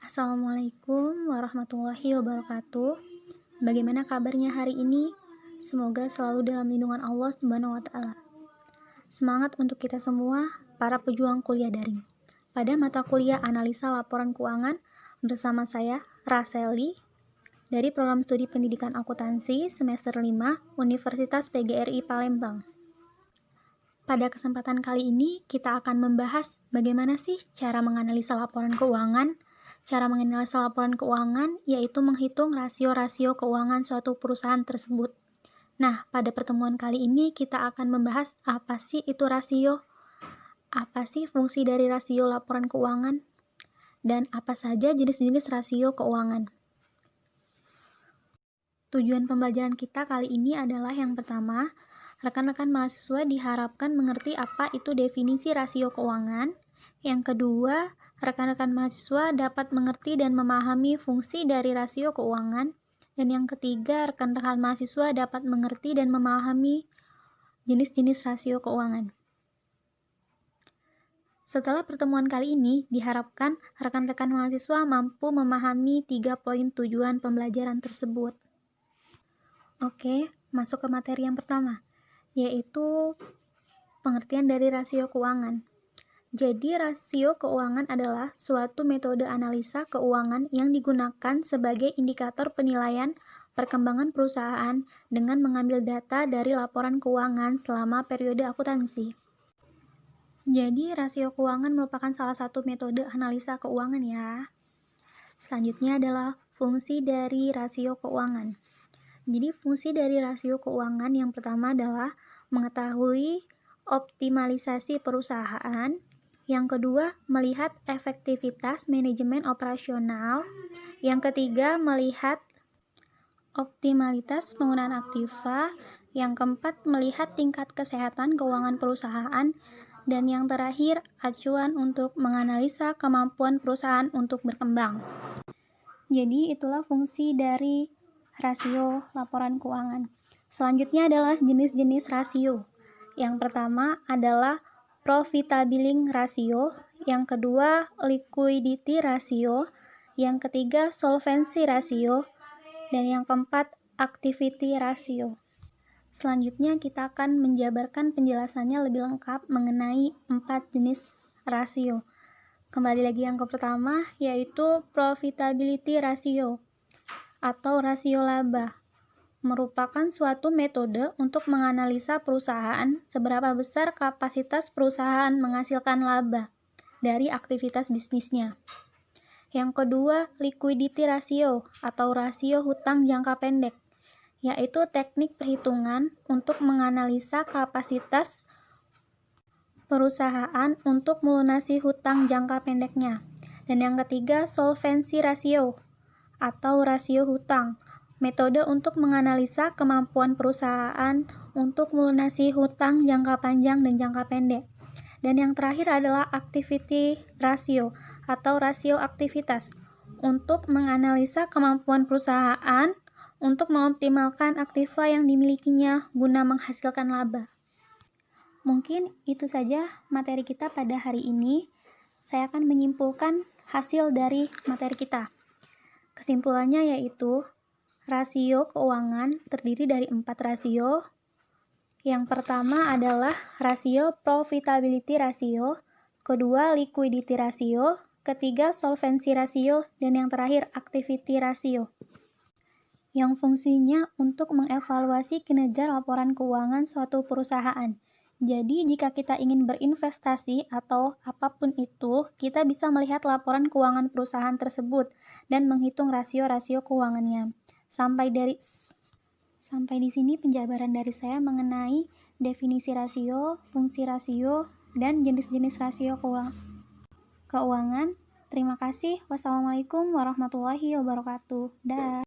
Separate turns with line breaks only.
Assalamualaikum warahmatullahi wabarakatuh. Bagaimana kabarnya hari ini? Semoga selalu dalam lindungan Allah Subhanahu wa taala. Semangat untuk kita semua, para pejuang kuliah daring. Pada mata kuliah Analisa Laporan Keuangan bersama saya, Raseli, dari Program Studi Pendidikan Akuntansi semester 5 Universitas PGRI Palembang. Pada kesempatan kali ini, kita akan membahas bagaimana sih cara menganalisa laporan keuangan. Cara menganalisa laporan keuangan yaitu menghitung rasio-rasio keuangan suatu perusahaan tersebut. Nah, pada pertemuan kali ini kita akan membahas apa sih itu rasio, apa sih fungsi dari rasio laporan keuangan, dan apa saja jenis-jenis rasio keuangan. Tujuan pembelajaran kita kali ini adalah yang pertama, rekan-rekan mahasiswa diharapkan mengerti apa itu definisi rasio keuangan. Yang kedua, rekan-rekan mahasiswa dapat mengerti dan memahami fungsi dari rasio keuangan. Dan yang ketiga, rekan-rekan mahasiswa dapat mengerti dan memahami jenis-jenis rasio keuangan. Setelah pertemuan kali ini, diharapkan rekan-rekan mahasiswa mampu memahami 3 poin tujuan pembelajaran tersebut. Oke, masuk ke materi yang pertama, yaitu pengertian dari rasio keuangan. Jadi, rasio keuangan adalah suatu metode analisa keuangan yang digunakan sebagai indikator penilaian perkembangan perusahaan dengan mengambil data dari laporan keuangan selama periode akuntansi. Jadi, rasio keuangan merupakan salah satu metode analisa keuangan ya. Selanjutnya adalah fungsi dari rasio keuangan. Jadi, fungsi dari rasio keuangan yang pertama adalah mengetahui optimalisasi perusahaan. Yang kedua, melihat efektivitas manajemen operasional. Yang ketiga, melihat optimalitas penggunaan aktiva. Yang keempat, melihat tingkat kesehatan keuangan perusahaan. Dan yang terakhir, acuan untuk menganalisa kemampuan perusahaan untuk berkembang. Jadi, itulah fungsi dari rasio laporan keuangan. Selanjutnya adalah jenis-jenis rasio. Yang pertama adalah profitability ratio, yang kedua liquidity ratio, yang ketiga solvency ratio, dan yang keempat activity ratio. Selanjutnya kita akan menjabarkan penjelasannya lebih lengkap mengenai 4 jenis rasio. Kembali lagi yang pertama, yaitu profitability ratio atau rasio laba. Merupakan suatu metode untuk menganalisa perusahaan seberapa besar kapasitas perusahaan menghasilkan laba dari aktivitas bisnisnya. Yang kedua, liquidity ratio atau rasio hutang jangka pendek, yaitu teknik perhitungan untuk menganalisa kapasitas perusahaan untuk melunasi hutang jangka pendeknya. Dan yang ketiga, solvency ratio atau rasio hutang, metode untuk menganalisa kemampuan perusahaan untuk melunasi hutang jangka panjang dan jangka pendek. Dan yang terakhir adalah activity ratio atau rasio aktivitas untuk menganalisa kemampuan perusahaan untuk mengoptimalkan aktiva yang dimilikinya guna menghasilkan laba. Mungkin itu saja materi kita pada hari ini. Saya akan menyimpulkan hasil dari materi kita. Kesimpulannya yaitu rasio keuangan terdiri dari 4 rasio. Yang pertama adalah rasio profitability ratio, kedua liquidity ratio, ketiga solvency ratio, dan yang terakhir activity ratio. Yang fungsinya untuk mengevaluasi kinerja laporan keuangan suatu perusahaan. Jadi, jika kita ingin berinvestasi atau apapun itu, kita bisa melihat laporan keuangan perusahaan tersebut dan menghitung rasio-rasio keuangannya. Sampai di sini penjabaran dari saya mengenai definisi rasio, fungsi rasio, dan jenis-jenis rasio keuangan. Terima kasih. Wassalamualaikum warahmatullahi wabarakatuh. Dah.